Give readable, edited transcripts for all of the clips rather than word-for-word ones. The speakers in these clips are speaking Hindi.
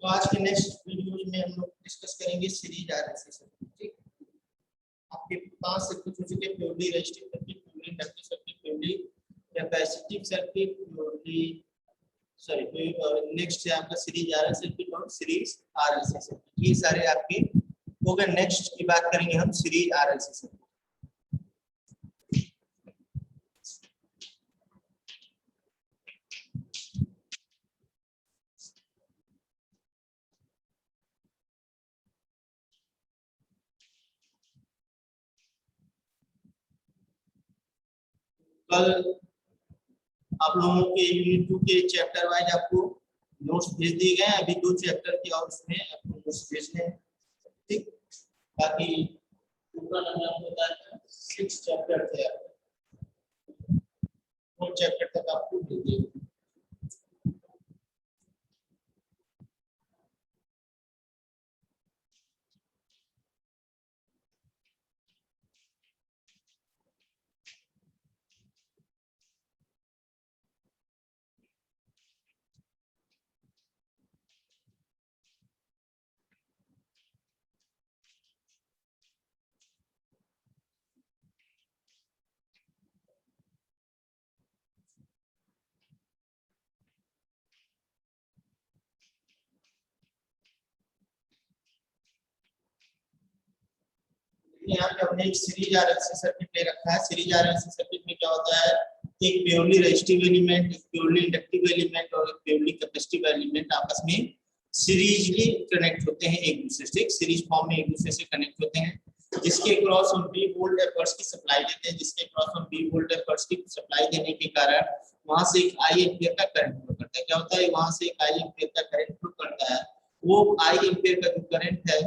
तो आज के नेक्स्ट वीडियो में हम लोग डिस्कस करेंगे सीरीज आरएलसी सर्किट। ठीक, आपके पांच सर्किट हो चुके, purely resistive circuit, purely inductive circuit, purely capacitive circuit, purely next है आपका सीरीज आरएलसी सर्किट और सीरीज आरएलसी सर्किट। ये सारे आपके हो गए। नेक्स्ट की बात करेंगे हम सीरीज आरएलसी सर्किट। कल आप लोगों के यूनिट 2 के चैप्टर वाइज आपको नोट्स भेज दिए गए हैं। अभी 2 चैप्टर की और उसमें आपको नोट्स भेजने हैं। ठीक, बाकी पूरा हमने आपको बताया 6 चैप्टर थे, 4 चैप्टर तक आपको भेज दिए। यहाँ पे हमने एक सीरीज आरएलसी सर्किट ले रखा है। सीरीज आरएलसी सर्किट में क्या होता है, एक प्योरली रेजिस्टिव एलिमेंट, एक प्योरली इंडक्टिव एलिमेंट और एक प्योरली कैपेसिटिव एलिमेंट आपस में सीरीजली कनेक्ट होते हैं एक दूसरे से, एक सीरीज फॉर्म में एक दूसरे से कनेक्ट होते हैं, जिसके क्रॉस हम 20 वोल्ट एफर्ट्स की सप्लाई देते हैं। जिसके क्रॉस हम 20 वोल्ट एफर्ट्स की सप्लाई देने के कारण वहां से एक आई एम्पीयर का करंट फ्लो करता है। क्या होता है, वहां से एक आई एम्पीयर का करंट फ्लो करता है। वो आई एम्पीयर का जो करंट है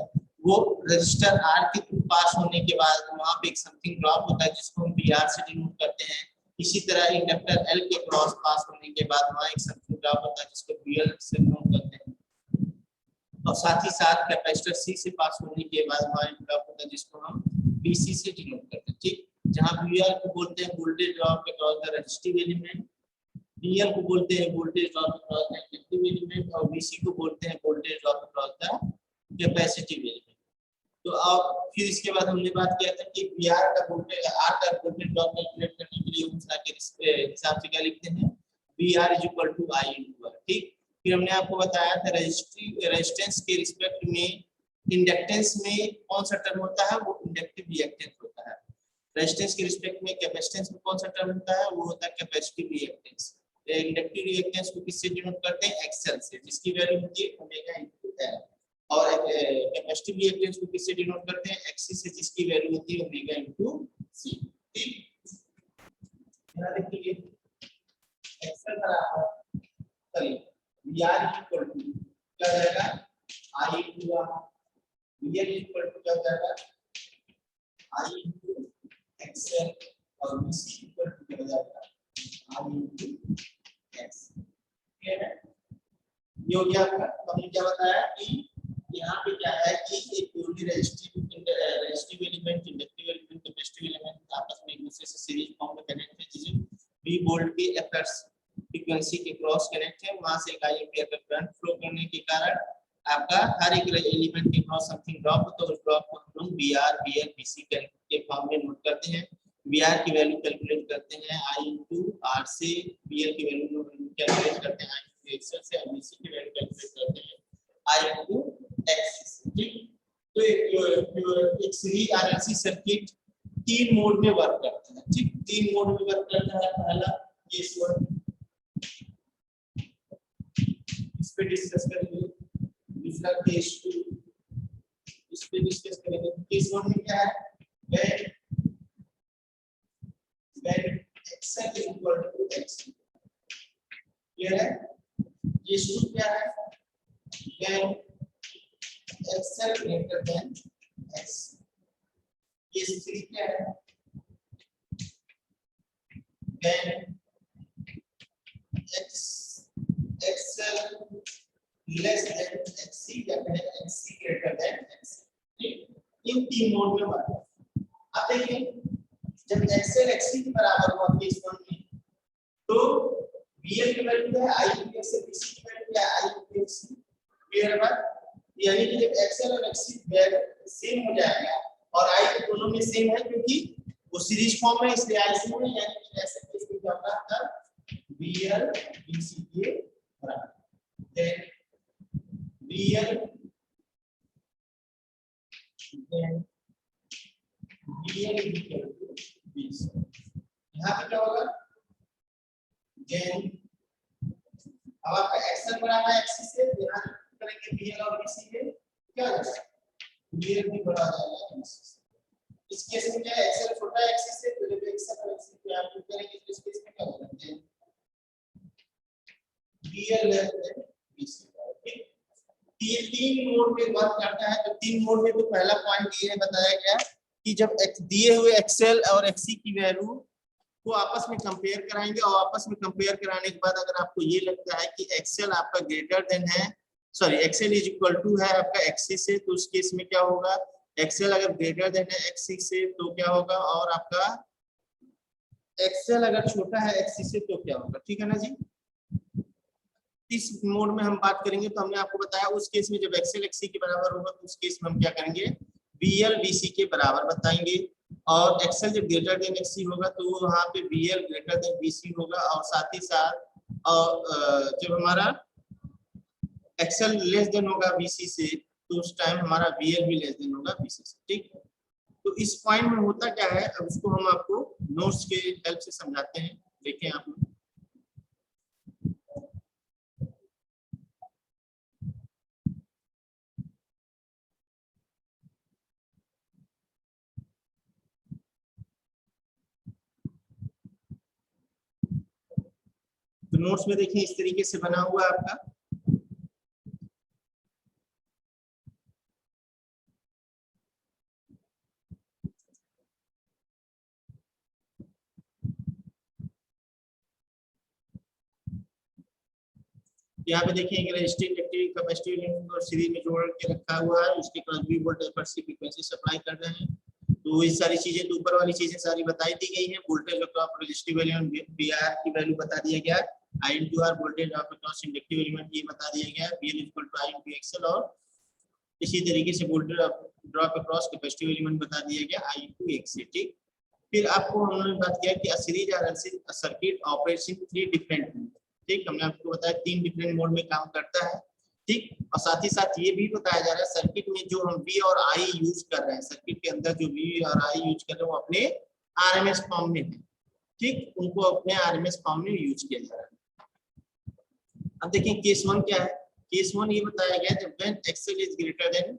वो रजिस्टर आर के थ्रू पास होने के बाद वहां पे एक समथिंग ड्रॉप होता है जिसको हम बीआर से डिनोट करते हैं। इसी तरह इंडक्टर एल के क्रॉस पास होने के बाद वहां एक समथिंग ड्रॉप होता है जिसको बीएल से डिनोट करते हैं। और साथ ही साथ कैपेसिटर सी से पास होने के बाद वहां एक ड्रॉप होता है जिसको हम बीसी से डिनोट करते हैं। ठीक, जहां बीआर को बोलते हैं voltage drop across the resistive element, VL को बोलते हैं voltage drop across the inductive element और बीसी को बोलते हैं voltage drop across the capacitive element. तो अब फिर इसके बाद हमने बात किया था कि बीआर का वोल्टेज, आर का वोल्टेज ड्रॉप कैलकुलेट करने के लिए हम के हिसाब से क्या लिखते हैं, VR is equal to I into R. ठीक, फिर हमने आपको बताया था रेजिस्टेंस के रिस्पेक्ट में इंडक्टेंस में कौन सा टर्म होता है, वो इंडक्टिव रिएक्टेंस होता है। रेजिस्टेंस के रिस्पेक्ट में कैपेसिटेंस में कौन सा टर्म होता है, वो होता है कैपेसिटिव रिएक्टेंस। इंडक्टिव रिएक्टेंस को किससे डिनोट करते हैं, एक्सएल से, जिसकी वैल्यू होती है ओमेगा इनटू एल। और कैपेसिटिव रिएक्टेंस को किससे डिनोट करते हैं, एक्सी से, जिसकी वैल्यू होती है ओमेगा इनटू सी। ठीक, यहां देखिए एक्सएल बराबर चलिए बीआर इक्वल टू क्या हो जाएगा, I into R, VL equal to क्या हो जाएगा, आई इनटू एक्सएल और बीसी इक्वल टू क्या हो जाएगा, आई इनटू एक्स। क्लियर है, ये हो गया आपका। हमने क्या बताया कि यहाँ पे क्या है कि एक purely resistive element, inductive element, capacitive element आपस में एक दूसरे से सीरीज फॉर्म में कनेक्ट है, जिसे 20 वोल्ट के एफर्ट्स फ्रीक्वेंसी के क्रॉस कनेक्ट है। वहां से एक आई एम्पीयर का करंट फ्लो करने के कारण आपका हर एक एलिमेंट के क्रॉस समथिंग ड्रॉप होता है। उस ड्रॉप को हम लोग बीआर, बीएल, बीसी के फॉर्म में नोट करते हैं। बीआर की वैल्यू कैलकुलेट करते हैं आई इनटू आर से, बीएल की वैल्यू कैलकुलेट करते हैं आई इनटू एक्सएल से, और बीसी की वैल्यू कैलकुलेट करते हैं आई इनटू एक्स। ठीक, तो एक सीरीज आरएलसी सर्किट 3 मोड में वर्क करता है। ठीक, 3 मोड में वर्क करता है। पहला केस 1, इस पे डिस्कस करेंगे। दूसरा केस 2, इस पे डिस्कस करेंगे। केस 1 में क्या है, when xl is equal to x, clear है। केस 2 क्या है, when xl greater than x। Case 3 क्या है, when xl less than xc या फिर xc greater than xc। इन 3 मोड में बात है। अब देखिए जब xl xc के बराबर हुआ केस 1 में, तो bl की वैल्यू है i से bc की वैल्यू है i से क्लियर है बात? यानी कि जब एक्सएल और एक्सी सेम हो जाएगा और आई तो दोनों में सेम है क्योंकि वो सीरीज फॉर्म में, इसलिए आई सेम है, यानी कि ऐसे केस में क्या होगा तब बीएल बीसी के बराबर, then VL then VL equal to VC. यहाँ पे क्या होगा, देन अब आपका एक्सएल बड़ा है एक्सी से, यहाँ करेंगे बीएल और बीसी के क्या हो जाएगा, बीएल भी बड़ा हो जाएगा बीसी से। इस केस में क्या है, एक्सएल छोटा है एक्सी से, तो जब एक्सएल और एक्सी को आप करेंगे तो इस केस में क्या होगा, बीएल लेस देन बीसी। ठीक, ये तीन मोड में वर्क करता है। तो तीन मोड में तो पहला पॉइंट ये बताया गया कि जब दिए हुए एक्सएल और एक्सी की वैल्यू को आपस में कंपेयर कराएंगे और आपस में कंपेयर कराने के बाद अगर आपको ये लगता है कि एक्सएल आपका ग्रेटर देन है, sorry XL is equal to है आपका एक्सी से, तो उस केस में क्या होगा, एक्सएल अगर ग्रेटर देन है एक्सी से तो क्या होगा, और आपका एक्सएल अगर छोटा है एक्सी से तो क्या होगा। ठीक है ना जी। इस मोड में हम बात करेंगे तो हमने आपको बताया उस केस में जब एक्सएल एक्सी के बराबर होगा तो उस केस में हम क्या करेंगे, बीएल बीसी के बराबर बताएंगे, और एक्सएल जब ग्रेटर देन एक्सी होगा तो वहां पे बीएल ग्रेटर देन बीसी होगा, और साथ ही साथ और जब हमारा एक्सएल लेस देन होगा बीसी से तो उस टाइम हमारा बीएल भी लेस देन होगा बीसी से। ठीक, तो इस पॉइंट में होता क्या है, अब उसको हम आपको नोट्स के हेल्प से समझाते हैं, देखें आप लोग। तो नोट्स में देखिए इस तरीके से बना हुआ है आपका, यहाँ पे देखिए रेजिस्टिव इलेक्ट्रिक कैपेसिटिव और सीरीज में जोड़ के रखा हुआ है, उसके क्रॉस बी वोल्टेज पर सी फ्रीक्वेंसी सप्लाई कर रहे हैं। तो ये सारी चीजें तो ऊपर वाली चीजें सारी बताई दी गई हैं, voltage cross resistive element VR की वैल्यू बता दिया गया, I into R voltage of cross inductive element ये बता दिया गया, VL equal to I into XL, और इसी तरीके से voltage drop across capacitive element बता दिया गया आई इनटू एक्स। ठीक, फिर आपको हमने बात किया कि series RLC circuit operates in 3 different mode. ठीक, हमने आपको बताया 3 डिफरेंट मोड में काम करता है। ठीक, और साथ ही साथ ये भी बताया जा रहा है सर्किट में जो हम वी और आई यूज कर रहे हैं, सर्किट के अंदर जो वी और आई यूज कर रहे हैं वो अपने आरएमएस फॉर्म में है। ठीक, उनको अपने आरएमएस फॉर्म में यूज किया जा रहा है। अब देखिए केस 1 क्या है, केस 1 ये बताया गया जब when XL is greater than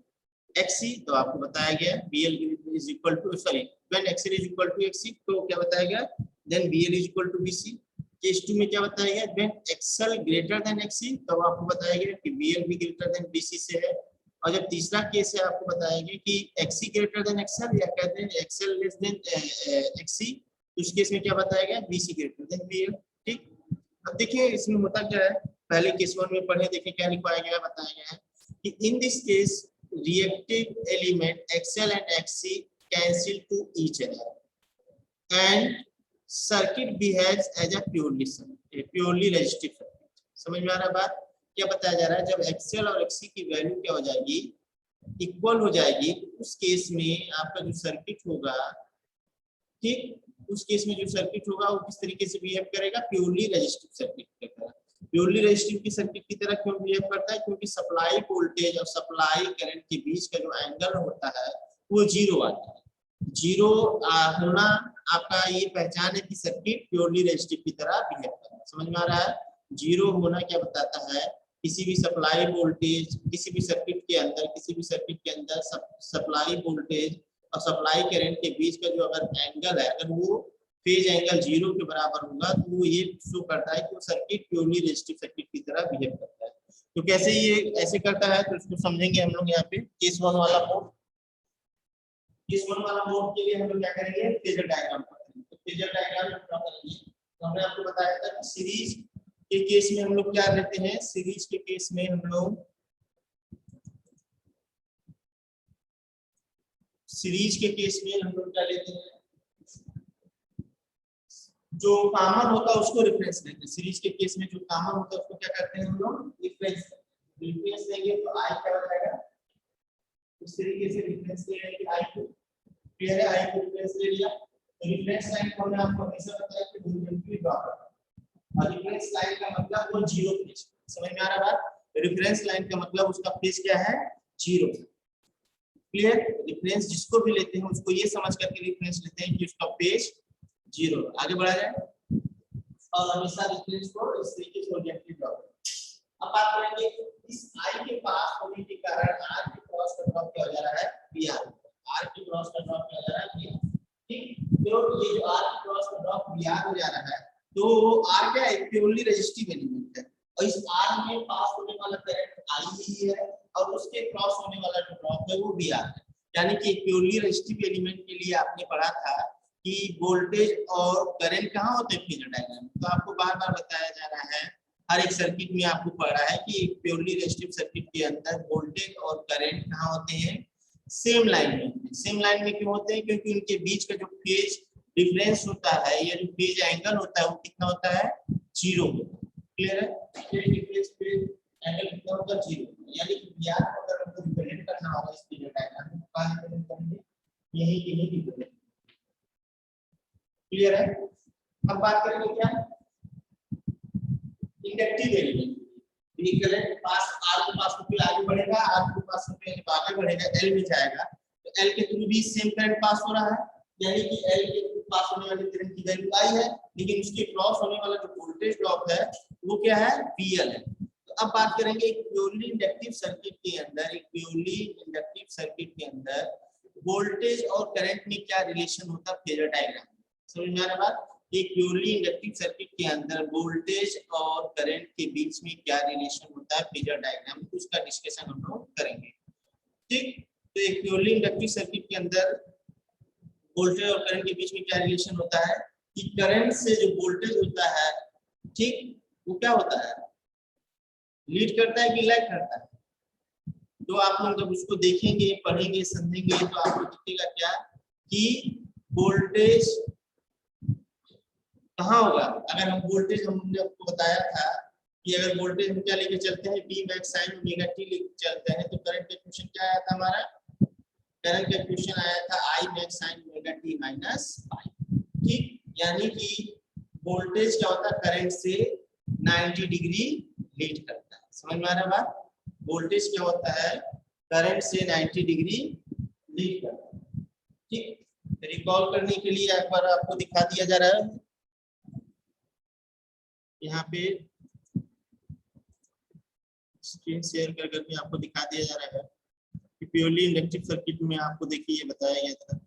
XC, तो आपको बताया गया VL is equal to, sorry when XL is equal to XC तो क्या बताया गया, then VL is equal to VC. Case 2 में क्या बताया गया, when XL greater than XC, तो आपको बताया गया कि बीएल भी ग्रेटर देन बीसी से है। और जब तीसरा केस है आपको बताया गया कि एक्सी ग्रेटर देन एक्सएल या कहते हैं एक्सएल लेस देन एक्सी, तो उस केस में क्या बताया गया, बीसी ग्रेटर देन बीएल। ठीक, अब देखिए इसमें होता क्या है, पहले केस 1 में पढ़े, देखिए क्या लिखवाया गया, बताया गया है कि in this case reactive element XL and XC cancel to each other and circuit behaves as a purely resistive circuit। समझ में आ रहा है बात, क्या बताया जा रहा है, जब XL और XC की वैल्यू क्या हो जाएगी, इक्वल हो जाएगी, तो उस केस में आपका जो सर्किट होगा, ठीक, उस केस में जो सर्किट होगा वो किस तरीके से बिहेव करेगा, प्योरली रेजिस्टिव सर्किट की तरह। प्योरली रेजिस्टिव की सर्किट की तरह क्यों बिहेव करता है, क्योंकि सप्लाई वोल्टेज और सप्लाई करंट के बीच का जो एंगल होता है वो जीरो आता है। जीरो होना आपका ये पहचान है कि सर्किट प्योरली रेजिस्टिव की तरह बिहेव करता है। समझ में आ रहा है, जीरो होना क्या बताता है, किसी भी सप्लाई वोल्टेज, किसी भी सर्किट के अंदर, किसी भी सर्किट के अंदर सप्लाई वोल्टेज और सप्लाई करंट के बीच का जो अगर एंगल है, अगर वो फेज एंगल जीरो के बराबर होगा तो वो ये शो करता है कि वो सर्किट प्योरली रेजिस्टिव सर्किट की तरह बिहेव करता है। तो कैसे ये ऐसे करता है, तो इसको समझेंगे हम लोग यहाँ पे केस 1 वाला मोड। केस 1 वाला मोड के लिए हम लोग क्या करेंगे, फेजर डायग्राम पढ़ेंगे। तो फेजर डायग्राम ड्रा करेंगे, तो हमने आपको बताया था कि सीरीज के केस में हम लोग क्या लेते हैं, सीरीज के केस में हम लोग सीरीज के केस में हम लोग क्या लेते हैं, जो कॉमन होता है उसको रेफरेंस लेते हैं। सीरीज के केस में जो कॉमन होता है उसको क्या करते हैं हम लोग, रेफरेंस रिफरेंस लेंगे तो आई क्या हो जाएगा, इस तरीके से रिफरेंस ले लेंगे आई को, क्लियर है, आई को रिफरेंस ले लिया। तो रिफरेंस लाइन को हमने आपको हमेशा बताया कि हॉरिजॉन्टली ड्रा करना, और रिफरेंस लाइन का मतलब वो जीरो पेज, समझ में आ रहा बात, रेफरेंस लाइन का मतलब उसका पेज क्या है, जीरो, क्लियर। रेफरेंस जिसको भी लेते हैं उसको ये समझ करके रेफरेंस लेते हैं कि उसका पेज जीरो। आगे बढ़ा जाए और हमेशा रेफरेंस को इस तरीके से हॉरिजॉन्टली ड्रा करें। अब बात करेंगे इस आई के पास होने के कारण आर के क्रॉस का ड्रॉप क्या हो जा रहा है, बी आर, आर के क्रॉस का ड्रॉप क्या हो जा रहा है, बी आर, ठीक। तो ये जो आर के क्रॉस का ड्रॉप बी आर हो जा रहा है, तो आर क्या है, प्योरली रेजिस्टिव एलिमेंट है, और इस आर में पास होने वाला करंट आई ही है, और उसके क्रॉस होने वाला जो ड्रॉप है वो बी आर है। यानी कि प्योरली रेजिस्टिव एलिमेंट के लिए आपने पढ़ा था कि वोल्टेज और करंट कहाँ होते हैं फेजर डायग्राम, तो आपको बार-बार बताया जा रहा है, हर एक सर्किट में आपको पढ़ा है कि एक प्योरली रेजिस्टिव सर्किट के अंदर वोल्टेज और करंट कहाँ होते हैं, सेम लाइन में। सेम लाइन में क्यों होते हैं, क्योंकि उनके बीच का जो फेज डिफरेंस होता है या जो फेज एंगल होता है वो कितना होता है, जीरो होता है, क्लियर है। फेज एंगल कितना होगा, जीरो, यानी कि बिहार को अगर हमको रिप्रेजेंट करना होगा इस पीरियड डायग्राम में, कहां रिप्रेजेंट करेंगे, यही के ही रिप्रेजेंट, क्लियर है। अब बात करेंगे क्या, इंडक्टिव एलिमेंट, ये करंट पास आर के पास होकर आगे बढ़ेगा, आर के पास होकर आगे बढ़ेगा, एल में जाएगा, तो एल के थ्रू भी सेम करंट पास हो रहा है, यानी कि एल के थ्रू पास होने वाले करंट की वैल्यू आई है, लेकिन उसके क्रॉस होने वाला जो वोल्टेज ड्रॉप है वो क्या है, वीएल है। तो अब बात करेंगे एक प्योरली इंडक्टिव सर्किट के अंदर, एक प्योरली इंडक्टिव सर्किट के अंदर वोल्टेज और करंट में क्या रिलेशन होता है फेजर डायग्राम, समझ में आ रहा बात। एक प्योरली इंडक्टिव सर्किट के अंदर वोल्टेज और करंट के बीच में क्या रिलेशन होता है फेजर डायग्राम में, उसका डिस्कशन हम लोग करेंगे, ठीक। तो एक प्योरली इंडक्टिव सर्किट के अंदर वोल्टेज और करंट के बीच में क्या रिलेशन होता है कि करंट से जो वोल्टेज होता है, ठीक, वो क्या होता है, लीड करता है कि लैग करता है। तो आप लोग जब उसको देखेंगे, पढ़ेंगे, समझेंगे तो आपको दिखेगा क्या कि वोल्टेज कहाँ होगा। अगर हम वोल्टेज, हमने आपको बताया था कि अगर वोल्टेज हम क्या लेके चलते हैं, V max sin omega t लेके चलते हैं, तो करंट का इक्वेशन क्या आया था हमारा, करंट का इक्वेशन आया था I max sin omega t minus pi, ठीक। यानी कि वोल्टेज क्या होता है, करंट से 90 डिग्री लीड करता है, समझ में आ रहा है बात। वोल्टेज क्या होता है, करंट से 90 डिग्री लीड करता है, ठीक। रिकॉल करने के लिए एक बार आपको दिखा दिया जा रहा है, यहाँ पे स्क्रीन शेयर कर करके आपको दिखा दिया जा रहा है कि प्योरली इंडक्टिव सर्किट में आपको देखिए ये बताया गया था,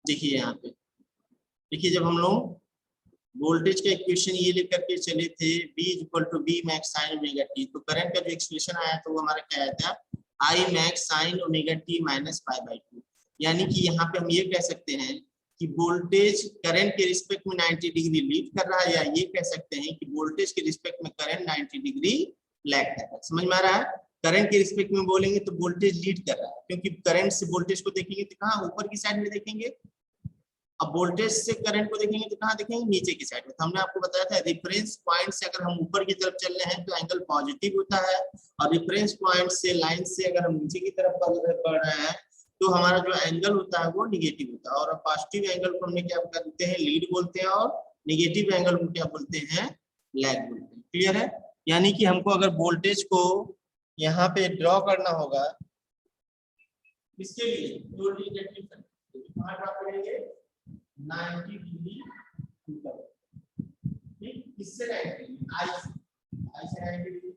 देखिए यहाँ पे, देखिए जब हम लोग वोल्टेज का इक्वेशन ये लेकर के चले थे V equal to V max sin omega t, तो करंट का जो एक्सप्रेशन आया था वो हमारा क्या आया था, I max sin omega t minus pi by 2। यानी कि यहाँ पे हम ये कह सकते हैं कि वोल्टेज करंट के रिस्पेक्ट में 90 डिग्री लीड कर रहा है, या ये कह सकते हैं कि वोल्टेज के रिस्पेक्ट में करंट 90 डिग्री लैग कर रहा है, समझ में आ रहा है। करंट के रिस्पेक्ट में बोलेंगे तो वोल्टेज लीड कर रहा है, क्योंकि करंट से वोल्टेज को देखेंगे तो कहाँ, ऊपर की साइड में देखेंगे, अब वोल्टेज से करंट को देखेंगे तो कहाँ देखेंगे, नीचे की साइड में। तो हमने आपको बताया था रेफरेंस पॉइंट से अगर हम ऊपर की तरफ चल रहे हैं तो एंगल पॉजिटिव होता है, और रेफरेंस पॉइंट से लाइन से अगर हम नीचे की तरफ बढ़ रहे हैं तो हमारा जो एंगल होता है वो निगेटिव होता है, और पॉजिटिव एंगल को हमने क्या करते हैं, लीड बोलते हैं, और निगेटिव एंगल को क्या बोलते हैं, लैग बोलते हैं, क्लियर है। यानी कि हमको अगर वोल्टेज को यहाँ पे ड्रॉ करना होगा, इसके लिए कहाँ ड्रॉ करेंगे, 90 डिग्री ऊपर, ठीक, इससे 90 डिग्री, आई से 90 डिग्री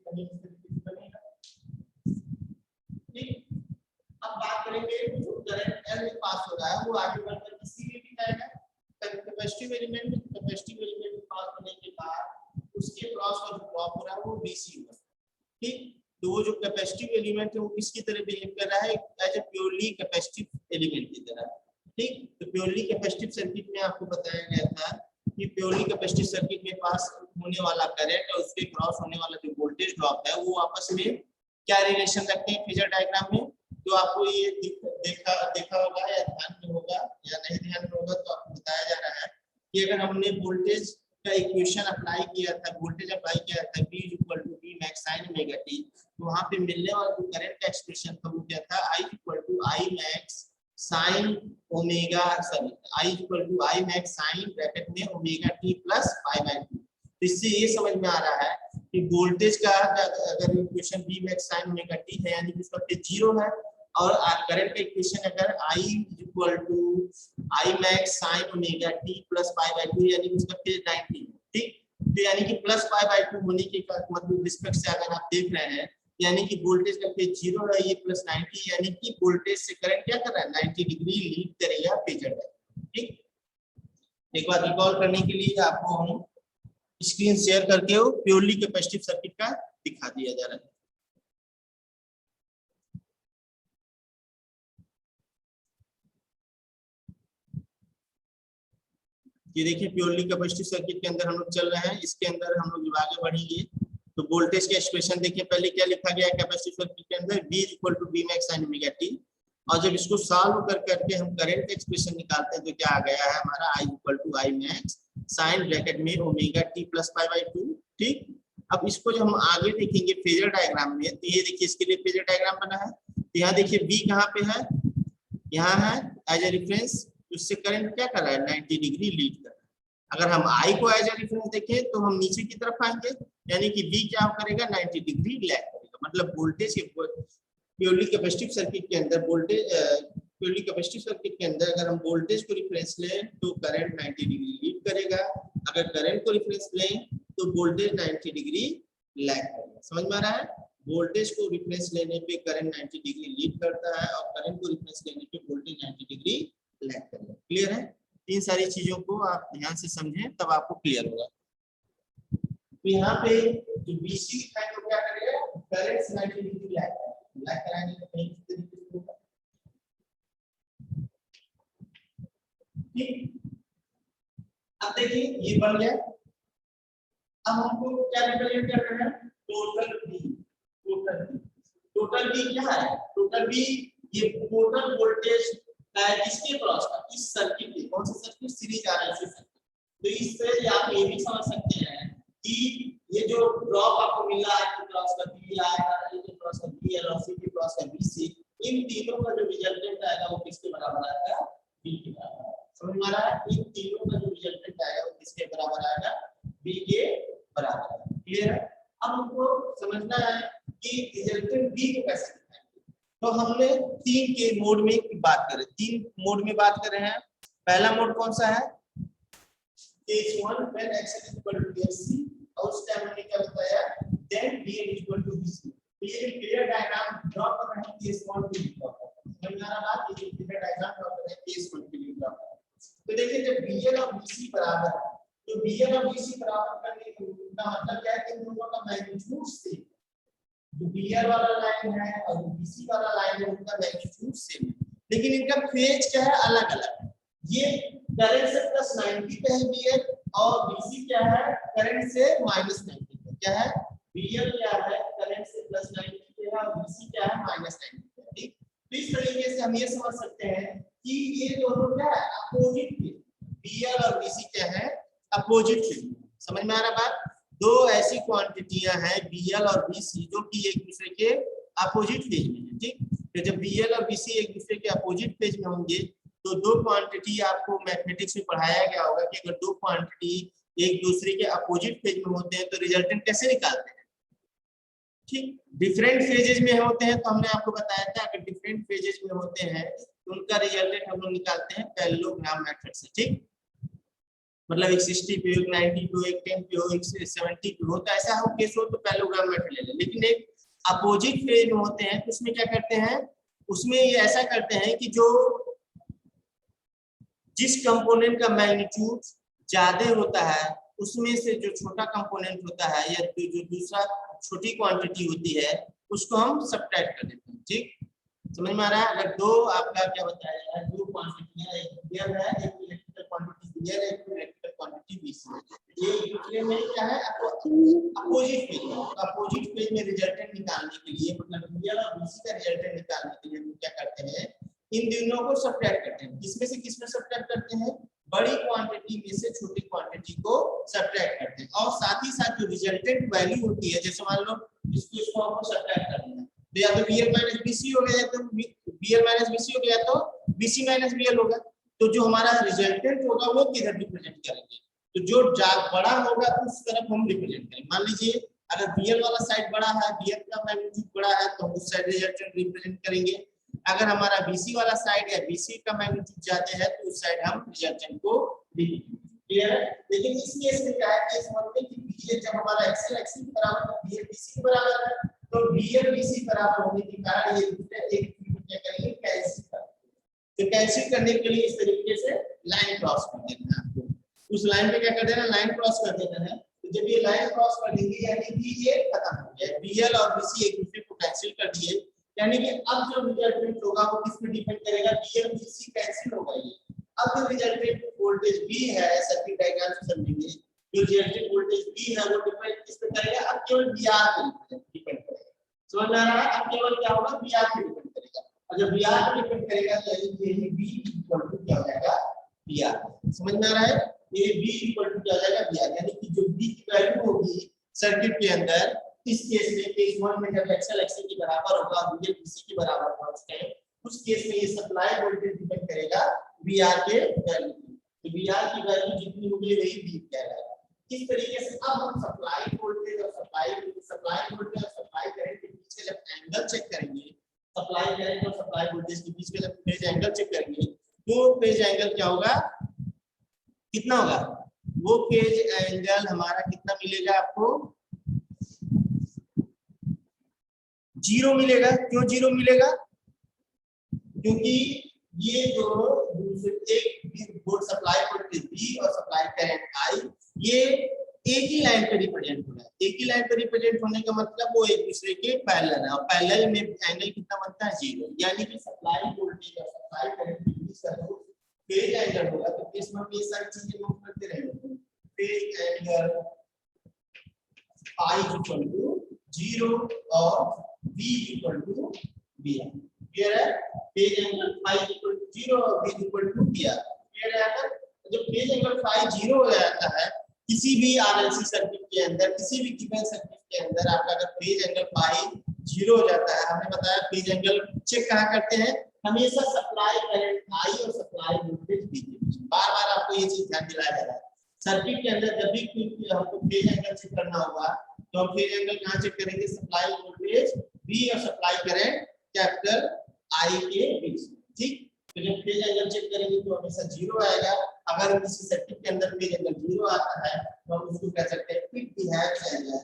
बनेगा, ठीक। अब बात करेंगे जो करंट L में पास हो रहा है वो आगे बढ़कर किसी में भी जाएगा, कैपेसिटिव एलिमेंट में, कैपेसिटिव एलिमेंट में पास होने के बाद उसके क्रॉस का जो ड्रॉप हो रहा है वो BC होगा, ठीक। तो वो जो कैपेसिटिव एलिमेंट है वो किसकी तरह बिहेव कर रहा है, as a purely capacitive element की तरह, ठीक। तो प्योरली कैपेसिटिव सर्किट में आपको बताया गया था कि प्योरली कैपेसिटिव सर्किट में पास होने वाला करंट और उसके क्रॉस होने वाला जो वोल्टेज ड्रॉप है वो आपस में क्या रिलेशन रखते हैं फेजर डायग्राम में। तो आपको ये देखा होगा या ध्यान में होगा या नहीं ध्यान में होगा, तो आपको बताया जा रहा है कि अगर हमने वोल्टेज का इक्वेशन अप्लाई किया था, वोल्टेज अप्लाई किया था V equal to V max sine omega t, तो वहां पे मिलने वाला जो करंट का एक्सप्रेशन था वो क्या था, I equal to I max sine omega, sorry I equal to I max sine bracket में omega t plus pi by 2। तो इससे ये समझ में आ रहा है कि वोल्टेज का अगर equation V max sine omega T है यानी कि उसका फेज 0 है, और करंट का इक्वेशन अगर I equal to I max sine omega t plus pi by 2 यानी कि उसका फेज 90 है, ठीक। तो यानी कि प्लस पाई बाय 2 होने के मतलब रिस्पेक्ट से अगर आप देख रहे हैं यानी कि वोल्टेज का फेज 0 है, ये प्लस 90 यानी कि वोल्टेज से करंट क्या कर रहा है, 90 डिग्री लीड करेगा फेजर में, ठीक। एक बार रिकॉल करने के लिए आपको हम स्क्रीन शेयर करके वो प्योरली कैपेसिटिव सर्किट का दिखा दिया जा रहा है। ये देखिए प्योरली कैपेसिटिव सर्किट के अंदर हम लोग चल रहे हैं, इसके अंदर हम लोग आगे बढ़ेंगे। तो वोल्टेज के एक्सप्रेशन देखिए, पहले क्या लिखा गया है कैपेसिटिव सर्किट के अंदर, V equal to V max sine omega t, और जब इसको सॉल्व कर करके हम करंट का एक्सप्रेशन निकालते हैं तो क्या आ गया है हमारा I equal to I max sine bracket में omega t plus pi by 2, ठीक। अब इसको जब हम आगे देखेंगे फेजर डायग्राम में, तो ये देखिए इसके लिए फेजर डायग्राम बना है। तो यहाँ देखिए V कहाँ पे है, यहाँ है एज ए रेफरेंस, उससे करंट क्या कर रहा है, 90 डिग्री लीड कर रहा है। अगर हम I को एज ए रेफरेंस देखें तो हम नीचे की तरफ आएंगे यानी कि V क्या करेगा, 90 डिग्री लैग करेगा। मतलब वोल्टेज के प्योरली कैपेसिटिव सर्किट के अंदर वोल्टेज प्योरली कैपेसिटिव सर्किट के अंदर अगर हम वोल्टेज को रेफरेंस लें तो करंट 90 डिग्री लीड करेगा, अगर करंट को रेफरेंस लें तो वोल्टेज 90 डिग्री लैग करेगा। समझ में आ रहा है, वोल्टेज को रेफरेंस लेने पे करंट 90 डिग्री लीड करता है और करंट को रेफरेंस लेने पे वोल्टेज 90 डिग्री लैग करेगा। क्लियर है, इन सारी चीजों को आप ध्यान से समझें तब आपको क्लियर होगा। तो यहाँ पे जो BC है तो क्या करेगा, करंट 90 डिग्री लैग कराएंगे तो कहीं इस तरीके से होगा, ठीक। अब देखिए ये बन गया। अब हमको क्या कैलकुलेट करना है, टोटल बी। टोटल बी क्या है, टोटल बी ये टोटल वोल्टेज है किसके क्रॉस का, इस सर्किट के, कौन सा सर्किट, सीरीज आरएलसी सर्किट। तो इससे आप ये भी समझ सकते हैं कि ये जो ड्रॉप आपको मिला है क्रॉस का बी आर के क्रॉस का बी एल और सी के क्रॉस का बीसी, इन तीनों का जो रिजल्टेंट आएगा वो किसके बराबर आएगा, बी के बराबर। समझ में आ रहा है, इन तीनों का जो रिजल्टेंट आएगा वो किसके बराबर आएगा, बी के बराबर। क्लियर है। अब हमको समझना है कि रिजल्टेंट बी को कैसे लिखेंगे। तो हमने तीन के मोड में बात करें, तीन मोड में बात कर रहे हैं। पहला मोड कौन सा है, case 1 when x is equal to bc, और उस टाइम हमने क्या बताया, then bn is equal to bc। तो ये क्लियर डायग्राम ड्रॉ कर रहे हैं केस 1 के लिए, समझ में आ रहा है, ये क्लियर डायग्राम ड्रॉ कर रहे हैं केस 1 के लिए ड्रॉ कर रहे हैं। तो देखिए जब bn और bc बराबर है तो bn और bc बराबर करने का मतलब क्या है कि इन दोनों का मैग्नीट्यूड सेम, जो bn वाला लाइन है और bc वाला लाइन है उनका मैग्नीट्यूड सेम है, लेकिन इनका फेज क्या है, अलग अलग है। ये करंट से प्लस 90 पे है BL और BC क्या है, करंट से माइनस 90 पे। क्या है, BL क्या है, करंट से प्लस 90 पे है और BC क्या है, माइनस 90 पे है, ठीक। तो इस तरीके से हम ये समझ सकते हैं कि ये दोनों क्या है, अपोजिट फेज, BL और BC क्या है, अपोजिट फेज। समझ में आ रहा बात, दो ऐसी क्वांटिटियां हैं BL और BC जो कि एक दूसरे के अपोजिट फेज में है, ठीक। तो जब BL और BC एक दूसरे के अपोजिट फेज में होंगे तो दो क्वांटिटी आपको मैथमेटिक्स में पढ़ाया गया होगा कि अगर दो क्वांटिटी एक दूसरे के अपोजिट फेज में होते हैं तो रिजल्टेंट कैसे निकालते हैं, ठीक। डिफरेंट फेजेस में होते हैं तो हमने आपको बताया था अगर डिफरेंट फेजेस में होते हैं तो उनका रिजल्टेंट हम लोग निकालते हैं पैरेललोग्राम मेथड से, ठीक। मतलब एक 60 पे, एक 90 पे, एक 10 पे हो, एक 70 पे हो, तो ऐसा हो केस हो तो पैरेललोग्राम मेथड ले लें। लेकिन एक अपोजिट फेज में होते हैं तो उसमें क्या करते हैं, उसमें ये ऐसा करते हैं कि जो जिस कंपोनेंट का मैग्नीट्यूड ज्यादा होता है उसमें से जो छोटा कंपोनेंट होता है या जो दूसरा छोटी क्वांटिटी होती है उसको हम सब्ट्रैक्ट कर देते हैं, ठीक। समझ में आ रहा है। अगर दो आपका क्या बताया है, दो क्वांटिटियां, एक BL है, एक इलेक्ट्रिकल क्वांटिटी BL है, एक इलेक्ट्रिकल क्वांटिटी BC है, ये दूसरे में क्या है, अपोजिट फेज में। अपोजिट फेज में रिजल्टेंट निकालने के लिए, मतलब BL और BC का रिजल्टेंट निकालने के लिए हम क्या करते हैं, इन दोनों को सब्ट्रैक्ट करते हैं। किसमें से किसमें सब्ट्रैक्ट करते हैं, बड़ी क्वांटिटी में से छोटी क्वांटिटी को सब्ट्रैक्ट करते हैं। और साथ ही साथ जो रिजल्टेंट वैल्यू होती है, जैसे मान लो इसको आपको सब्ट्रैक्ट करना है, तो या तो BL माइनस BC हो गया, तो BL माइनस BC हो गया तो BC माइनस BL होगा। तो जो हमारा रिजल्टेंट होगा वो किधर रिप्रेजेंट करेंगे, तो जो बड़ा होगा उस तरफ हम रिप्रेजेंट करेंगे। मान लीजिए अगर BL वाला साइड बड़ा है, BL का मैग्नीट्यूड बड़ा है, तो उस साइड रिजल्टेंट रिप्रेजेंट करेंगे। अगर हमारा BC वाला साइड या BC का मैग्नीट्यूड ज्यादा है तो उस साइड हम रिजल्टेंट को क्लियर है। लेकिन इस केस में क्या है, केस वन में कि BL जब हमारा एक्सेल एक्सिस बराबर है, BL BC के बराबर है, तो BL BC बराबर होने के कारण ये दूसरे एक क्या करेंगे, कैंसिल कर देंगे। तो कैंसिल करने के लिए इस तरीके से लाइन क्रॉस कर देना है आपको। उस लाइन पे क्या कर देना, लाइन क्रॉस कर देना है। तो जब ये लाइन क्रॉस कर देंगे यानी कि ये खत्म हो गया, BL और BC एक दूसरे को कैंसिल कर दिए, यानी कि अब जो रिजल्टेंट होगा वो किस पे डिपेंड करेगा, BL BC कैंसिल होगा ये। अब जो रिजल्टेंट वोल्टेज B है, सर्किट डायग्राम से समझेंगे, जो रिजल्टेंट वोल्टेज B है वो डिपेंड किस पे करेगा, अब केवल VR पे डिपेंड करेगा। समझ में आ रहा है, अब केवल क्या होगा, VR पे डिपेंड करेगा। और जब VR पे डिपेंड करेगा तो यानी B इक्वल टू क्या हो जाएगा, VR। समझ में आ रहा है, ये B इक्वल टू क्या हो जाएगा, VR, यानी कि जो B की वैल्यू होगी सर्किट के अंदर, इस केस में केस 1 में जब एक्सेल एक्सेल के बराबर होगा, BL BC के बराबर होगा, उस केस में ये सप्लाई वोल्टेज डिपेंड करेगा VR के वैल्यू पे। तो VR की वैल्यू जितनी होगी वही B कहलाएगा। इस तरीके से अब हम सप्लाई वोल्टेज और सप्लाई वोल्टेज और सप्लाई करंट के बीच का जब एंगल चेक करेंगे, सप्लाई करंट और सप्लाई वोल्टेज के बीच का जब फेज एंगल चेक करेंगे, तो फेज एंगल क्या होगा, कितना होगा, वो फेज एंगल हमारा कितना मिलेगा आपको, 0 मिलेगा। क्यों 0 मिलेगा, क्योंकि ये जो एक वोल्ट सप्लाई वोल्टेज B और सप्लाई करंट I, ये एक ही लाइन पे रिप्रेजेंट हो रहा है। एक ही लाइन पे रिप्रेजेंट होने का मतलब वो एक दूसरे के पैरेलल है, और पैरेलल में एंगल कितना बनता है, 0। यानी कि सप्लाई वोल्टेज और सप्लाई करंट के बीच का जो फेज एंगल होगा, तो इसमें हम ये सारी चीजें नोट करते रहेंगे। Phase angle I equal to 0 और V equal to VR। Clear है, phase angle phi equal to 0 और V equal to VR। Clear है। अगर जब फेज एंगल phi 0 हो जाता है किसी भी RLC सर्किट के अंदर, किसी भी गिवन सर्किट के अंदर, आपका अगर फेज एंगल phi 0 हो जाता है, हमने बताया फेज एंगल चेक कहां करते हैं, हमेशा सप्लाई करंट I और सप्लाई वोल्टेज V के बीच। बार-बार आपको ये चीज ध्यान दिलाया जा रहा है। सर्किट के अंदर जब भी हमको फेज एंगल चेक करना होगा तो हम फेज एंगल कहां चेक करेंगे, सप्लाई वोल्टेज V और सप्लाई करंट कैपिटल I के बीच। ठीक, तो जब फेज एंगल चेक करेंगे तो हमेशा 0 आएगा। अगर किसी सर्किट के अंदर फेज एंगल 0 आता है तो हम उसको कह सकते हैं it behaves angle,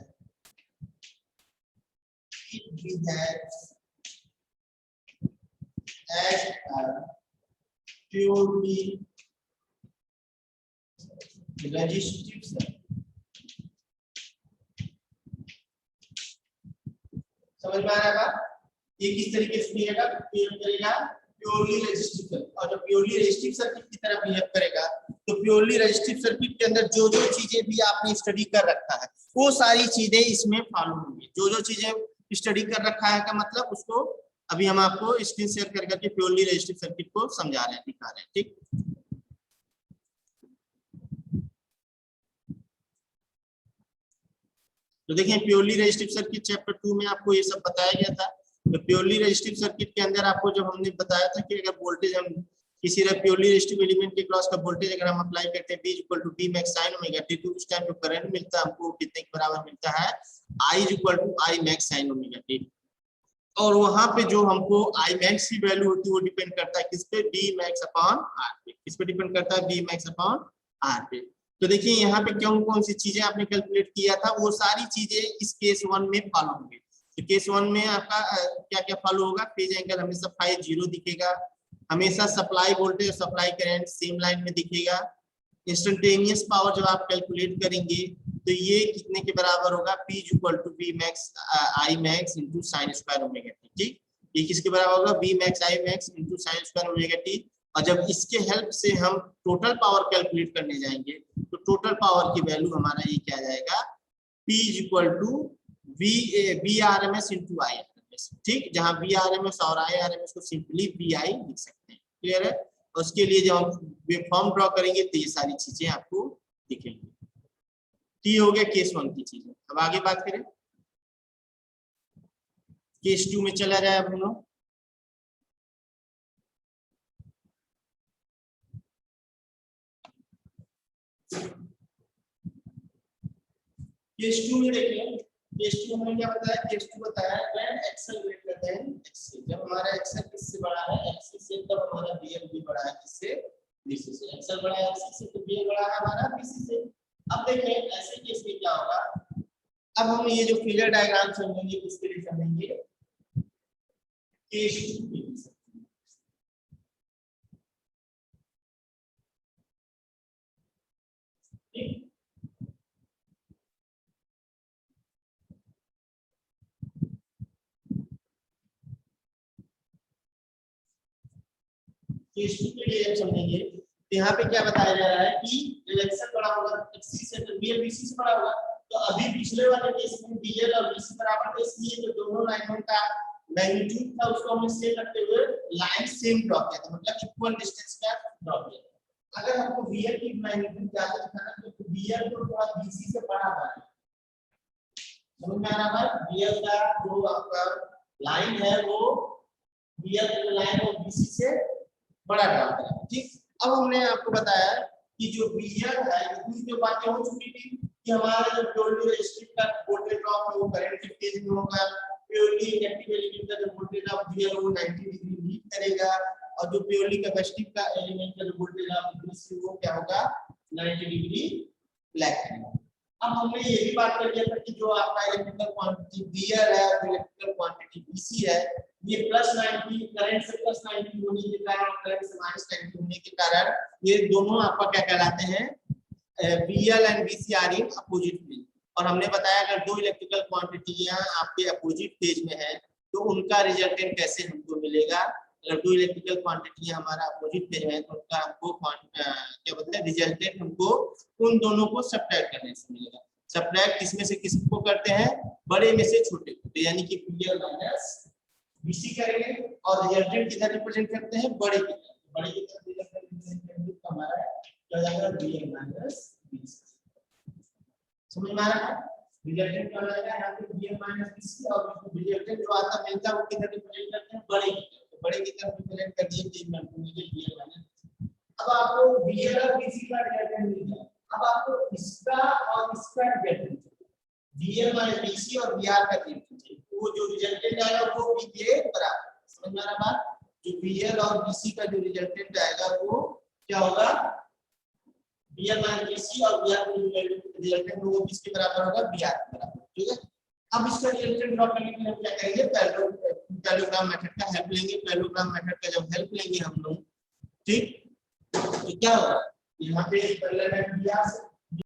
it behaves as a purely resistive circuit. समझ में आ रहा है, ये किस तरीके से बिहेव करेगा, प्योरली रेजिस्टिव सर्किट। और जब प्योरली रेजिस्टिव सर्किट की तरह बिहेव करेगा तो प्योरली रेजिस्टिव सर्किट के अंदर जो जो चीजें भी आपने स्टडी कर रखा है वो सारी चीजें इसमें फॉलो होंगी। जो जो चीजें स्टडी कर रखा है का मतलब उसको अभी हम आपको स्क्रीन शेयर कर करके प्योरली रेजिस्टिव सर्किट को समझा रहे हैं, दिखा रहे हैं। ठीक, तो देखिए प्योरली रेजिस्टिव सर्किट चैप्टर 2 में आपको ये सब बताया गया था। तो प्योरली रेजिस्टिव सर्किट के अंदर आपको जब हमने बताया था कि अगर वोल्टेज हम किसी प्योरली रेजिस्टिव एलिमेंट के क्रॉस का वोल्टेज अगर हम अप्लाई करते हैं V equal to B max sin omega t, तो उस टाइम जो करंट मिलता है हमको कितने के बराबर मिलता है, I equal to I max sin omega t। और वहां पे जो हमको I मैक्स की वैल्यू होती है वो डिपेंड करता है किस पे, B मैक्स अपॉन R पे। किस पे डिपेंड करता है, B मैक्स अपॉन R पे। तो देखिए यहाँ पे कौन कौन सी चीजें आपने कैलकुलेट किया था, वो सारी चीजें इस केस 1 में फॉलो होंगी। तो केस 1 में आपका क्या क्या फॉलो होगा, फेज एंगल हमेशा phi 0 दिखेगा, हमेशा सप्लाई वोल्टेज और सप्लाई करंट सेम लाइन में दिखेगा। इंस्टेंटेनियस पावर जब आप कैलकुलेट करेंगे तो ये कितने के बराबर होगा, P equal to V max I max into sin square omega t। ठीक, ये किसके बराबर होगा, V max I max into sin square omega t। और जब इसके हेल्प से हम टोटल पावर कैलकुलेट करने जाएंगे तो टोटल पावर की वैल्यू हमारा ये क्या आ जाएगा, P equal to VRMS into IRMS। ठीक, जहां VRMS और IRMS को सिंपली VI लिख सकते हैं। क्लियर है, और उसके लिए जब हम वेव फॉर्म ड्रॉ करेंगे तो ये सारी चीजें आपको दिखेंगी। ये हो गया केस 1 की चीजें। अब आगे बात करें केस 2 में चला जाए अब हम लोग। केस 2 में देखिए, केस 2 हमने क्या बताया, केस 2 बताया when XL greater than XC, जब हमारा एक्सल किससे बड़ा है एक्सी से, तब हमारा बीएल भी बड़ा है किससे, बीसी से। एक्सल बड़ा है एक्सी से तो बीएल बड़ा है हमारा बीसी से। अब देखिए ऐसे केस में क्या होगा, अब हम ये जो फिगर डायग्राम समझेंगे किसके लिए समझेंगे, केस 2 के लिए। केस 2 के लिए समझेंगे तो यहाँ पे क्या बताया जा रहा है कि जब एक्सल बड़ा होगा एक्सी से तो बीएल बीसी से बड़ा होगा। तो अभी पिछले वाले केस में बीएल और बीसी बराबर थे, इसलिए जो दोनों लाइनों का मैग्नीट्यूड था उसको हमने सेम रखते हुए लाइन सेम ड्रॉ किया था, मतलब इक्वल डिस्टेंस का ड्रॉ किया। अगर हमको बीएल की मैग्नीट्यूड ज्यादा दिखाना तो बीएल को थोड़ा बीसी से बड़ा बनाना, समझ में आ रहा है। बीएल का जो आपका लाइन है वो बीएल का लाइन वो बीसी से बड़ा ड्रॉ करें, ठीक। अब हमने आपको बताया कि जो बीएल है इसकी जो बातें हो चुकी थी कि हमारा जो प्योरली रेजिस्टिव का वोल्टेज ड्रॉप है वो करंट के फेज में होगा, प्योरली इंडक्टिव एलिमेंट का जो वोल्टेज ड्रॉप बीएल वो 90 डिग्री लीड करेगा, और जो प्योरली कैपेसिटिव का एलिमेंट का जो वोल्टेज ड्रॉप बीसी वो क्या होगा 90 डिग्री लैग करेगा। अब हमने ये भी बात कर लिया था कि जो आपका इलेक्ट्रिकल क्वांटिटी बीएल है और इलेक्ट्रिकल क्वांटिटी बीसी है, ये +90 करंट से +90 होने के कारण करंट से -90 होने के कारण ये दोनों आपका क्या कहलाते हैं, VL and VC are in opposite phase. और हमने बताया अगर दो इलेक्ट्रिकल क्वांटिटियां आपके अपोजिट फेज में है तो उनका रिजल्टेंट कैसे हमको मिलेगा। अगर दो इलेक्ट्रिकल क्वांटिटियां हमारा अपोजिट फेज में है तो उनका हमको क्या बोलते हैं रिजल्टेंट हमको उन दोनों को सब्ट्रैक्ट करने से मिलेगा। सब्ट्रैक्ट किसमें से किसको करते हैं, बड़े में से छोटे को, तो यानी कि बीएल माइनस बीसी करेंगे और रिजल्टेंट किधर रिप्रेजेंट करते हैं, बड़े की तरफ, बड़े की तरफ रिप्रेजेंट करेंगे तो हमारा क्या जाएगा बीएल माइनस बीसी। समझ में आ रहा है, रिजल्टेंट क्या जाएगा यहाँ पे बीएल माइनस बीसी, और रिजल्टेंट जो आता मिलता है वो किधर रिप्रेजेंट करते हैं, बड़े की तरफ, तो बड़े की तरफ रिप्रेजेंट कर दिए तो मैं मुझे बीएल माइनस। अब आपको बीएल और बीसी का रिजल्टेंट मिल गया, अब आपको इसका और इसका रिजल्टेंट बीएल माइनस बीसी और बीआर का रिजल्टेंट, वो जो रिजल्टेंट आएगा वो भी के बराबर। समझ में आ रहा बात, जो बीएल और बीसी का जो रिजल्टेंट आएगा वो क्या होगा, बीएल माइनस बीसी और बीआर का रिजल्टेंट वो किसके बराबर होगा, बीआर के बराबर, ठीक है। अब इसका रिजल्टेंट ड्रॉ करने के लिए हम क्या करेंगे, पैरेललोग्राम मेथड का हेल्प लेंगे। पैरेललोग्राम मेथड का जब हेल्प लेंगे हम लोग, ठीक, तो क्या होगा, यहाँ पे पैरेलल लाइन बीआर से